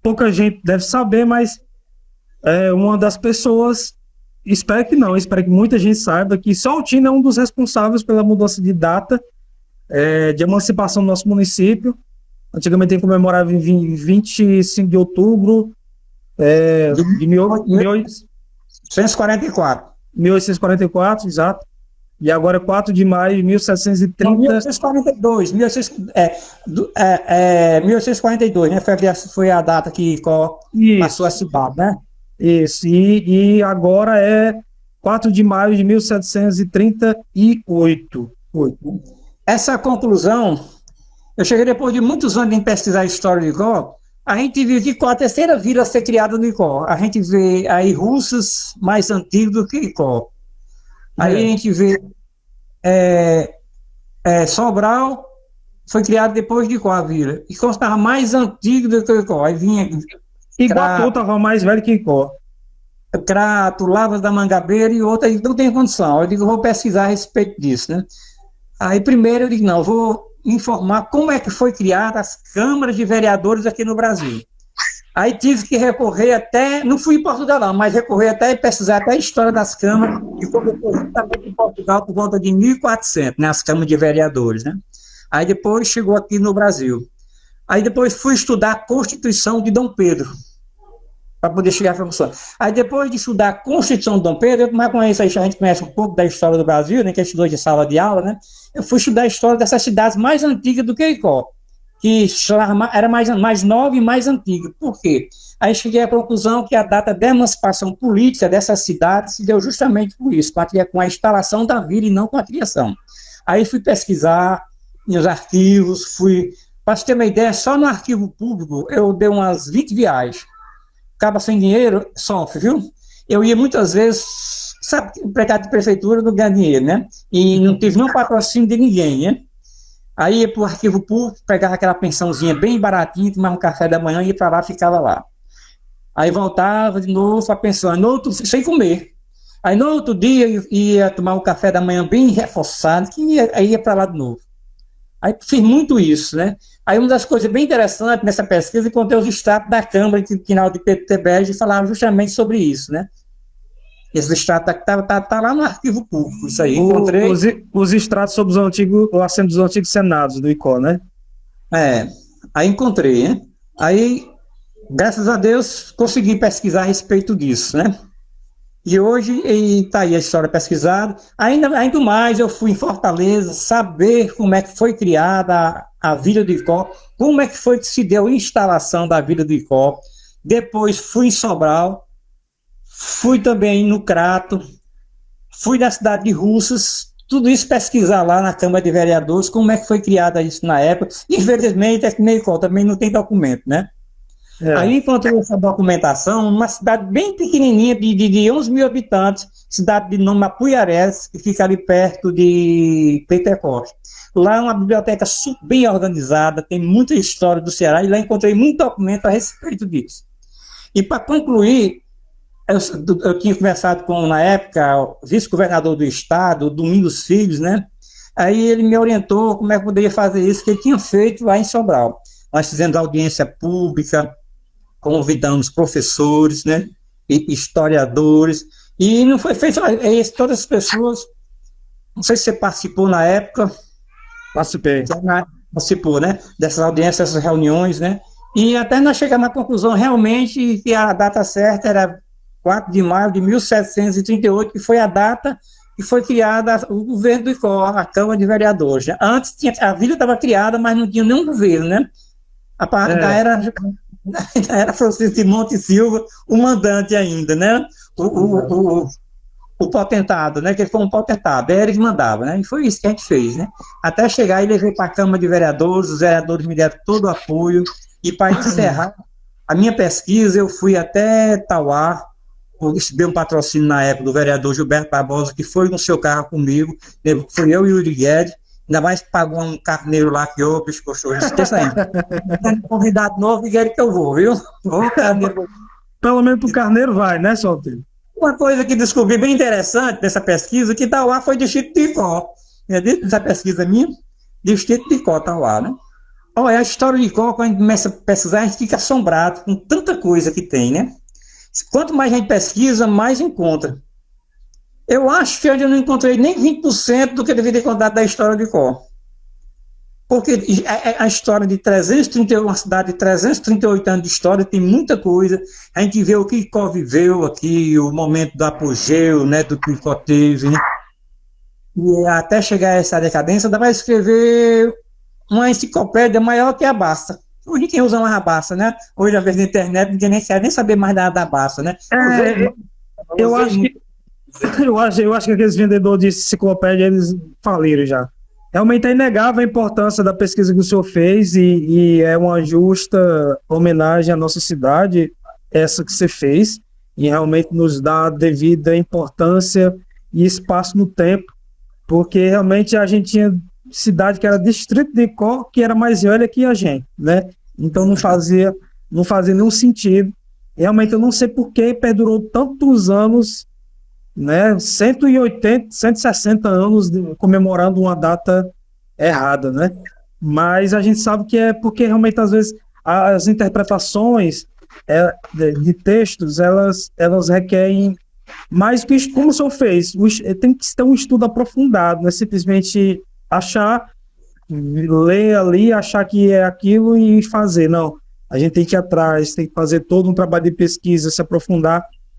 pouca gente deve saber, mas uma das pessoas, espero que muita gente saiba que Saltina é um dos responsáveis pela mudança de data de emancipação do nosso município. Antigamente ele comemorava em 25 de outubro de 1844. 1844, exato. E agora é 4 de maio de 1730. 1842, 1842, né? Foi a data que passou a cidade, né? Isso, e agora é 4 de maio de 1738. Essa conclusão, eu cheguei depois de muitos anos em pesquisar a história de Icó. A gente viu que a terceira vila a ser criada no Icó. A gente vê aí Russas mais antigo do que Icó. Aí a gente vê Sobral, foi criado depois de Icó a vila. Icó estava mais antigo do que Icó. Aí vinha Iguatu estava mais velho que Icó. Crato, Lavras da Mangabeira e outra, não tem condição. Eu digo, vou pesquisar a respeito disso, né? Aí primeiro eu digo, não, vou informar como é que foi criada as câmaras de vereadores aqui no Brasil. Aí tive que recorrer até, não fui em Portugal não, mas recorrer até e pesquisar até a história das câmaras, que começou justamente em Portugal por volta de 1400, né, as câmaras de vereadores, né? Aí depois chegou aqui no Brasil. Aí depois fui estudar a Constituição de Dom Pedro, para poder chegar à conclusão. Aí depois de estudar a Constituição de Dom Pedro, mas com isso aí a gente conhece um pouco da história do Brasil, né, que é estudou de sala de aula, né? Eu fui estudar a história dessas cidades mais antigas do que Icó, que era mais nova e mais antiga. Por quê? Aí cheguei à conclusão que a data da emancipação política dessas cidades se deu justamente por isso, com a instalação da vila e não com a criação. Aí fui pesquisar nos arquivos, para você ter uma ideia, só no arquivo público eu dei umas 20 viagens. Acaba sem dinheiro, sofre, viu? Eu ia muitas vezes, sabe, o empregado de prefeitura não ganha dinheiro, né? E não tive nenhum patrocínio de ninguém, né? Aí ia para o arquivo público, pegava aquela pensãozinha bem baratinha, tomava um café da manhã, ia para lá, ficava lá. Aí voltava de novo para a pensão, sem comer. Aí no outro dia ia tomar um café da manhã bem reforçado, aí ia para lá de novo. Aí fiz muito isso, né? Aí uma das coisas bem interessantes nessa pesquisa, encontrei os extratos da Câmara Quinal de Pedro Tebege e falavam justamente sobre isso, né? Esse extrato tá lá no arquivo público, isso aí. Encontrei. Os extratos sobre o assento dos antigos senados do Icó, né? Aí encontrei, né? Aí, graças a Deus, consegui pesquisar a respeito disso, né? E hoje está aí a história pesquisada. Ainda mais, eu fui em Fortaleza saber como é que foi criada a Vila do Icó, como é que foi que se deu a instalação da Vila do Icó. Depois fui em Sobral, fui também no Crato, fui na cidade de Russas, tudo isso pesquisar lá na Câmara de Vereadores, como é que foi criada isso na época. Infelizmente, aqui no Icó também não tem documento, né? Aí encontrei essa documentação numa cidade bem pequenininha, de 11 mil habitantes, cidade de nome Apuiarés, que fica ali perto de Pentecoste. Lá é uma biblioteca bem organizada, tem muita história do Ceará, e lá encontrei muito documento a respeito disso. E para concluir, eu tinha conversado com, na época, o vice-governador do estado, Domingos Filhos, né? Aí ele me orientou como é que poderia fazer isso, que ele tinha feito lá em Sobral. Nós fizemos audiência pública, convidamos professores, né, e historiadores, e não foi feito, todas as pessoas, não sei se você participou na época. Participou, né, dessas audiências, dessas reuniões, né, e até nós chegamos à conclusão realmente que a data certa era 4 de maio de 1738, que foi a data que foi criada o governo do Icó, a Câmara de Vereadores, né? Antes a vila estava criada, mas não tinha nenhum governo, né, a parte da era Francisco de Monte Silva, o mandante ainda, né? O potentado, né? Que ele foi um potentado, era ele que mandava, né? E foi isso que a gente fez, né? Até chegar e levei para a Câmara de Vereadores, os vereadores me deram todo o apoio, e para encerrar a minha pesquisa, eu fui até Tauá, recebi um patrocínio na época do vereador Gilberto Barbosa, que foi no seu carro comigo, foi eu e o Yuri Guedes, ainda mais pagou um carneiro lá que eu, bicho gostoso, esqueça aí. Convidado novo e quer que eu vou, viu? Pelo menos pro carneiro vai, né, Salteiro? Uma coisa que descobri bem interessante nessa pesquisa, que Tauá foi distrito de Icó. Essa pesquisa minha, distrito de Icó, Tauá, né? Olha, a história de Có, quando a gente começa a pesquisar, a gente fica assombrado com tanta coisa que tem, né? Quanto mais a gente pesquisa, mais encontra. Eu acho que eu não encontrei nem 20% do que eu deveria contar da história de Có. Porque a história de 330, uma cidade de 338 anos de história, tem muita coisa. A gente vê o que Có viveu aqui, o momento do apogeu, né, do que Có teve, né? E até chegar a essa decadência, dá para escrever uma enciclopédia maior que a Basta. Hoje quem usa mais a Basta, né? Hoje, a vez da internet, ninguém nem quer nem saber mais da Basta, né? Eu acho que aqueles vendedores de enciclopédia, eles faliram já. Realmente é inegável a importância da pesquisa que o senhor fez e é uma justa homenagem à nossa cidade, essa que você fez, e realmente nos dá a devida importância e espaço no tempo, porque realmente a gente tinha cidade que era distrito de Có, que era mais velha que a gente, né? Então não fazia nenhum sentido. Realmente eu não sei por que perdurou tantos anos, né? 180, 160 anos comemorando uma data errada, né? Mas a gente sabe que é porque realmente às vezes as interpretações de textos, elas requerem mais que como o senhor fez. Tem que ter um estudo aprofundado, não é simplesmente achar, ler ali, achar que é aquilo e fazer. Não, a gente tem que ir atrás, tem que fazer todo um trabalho de pesquisa, se aprofundar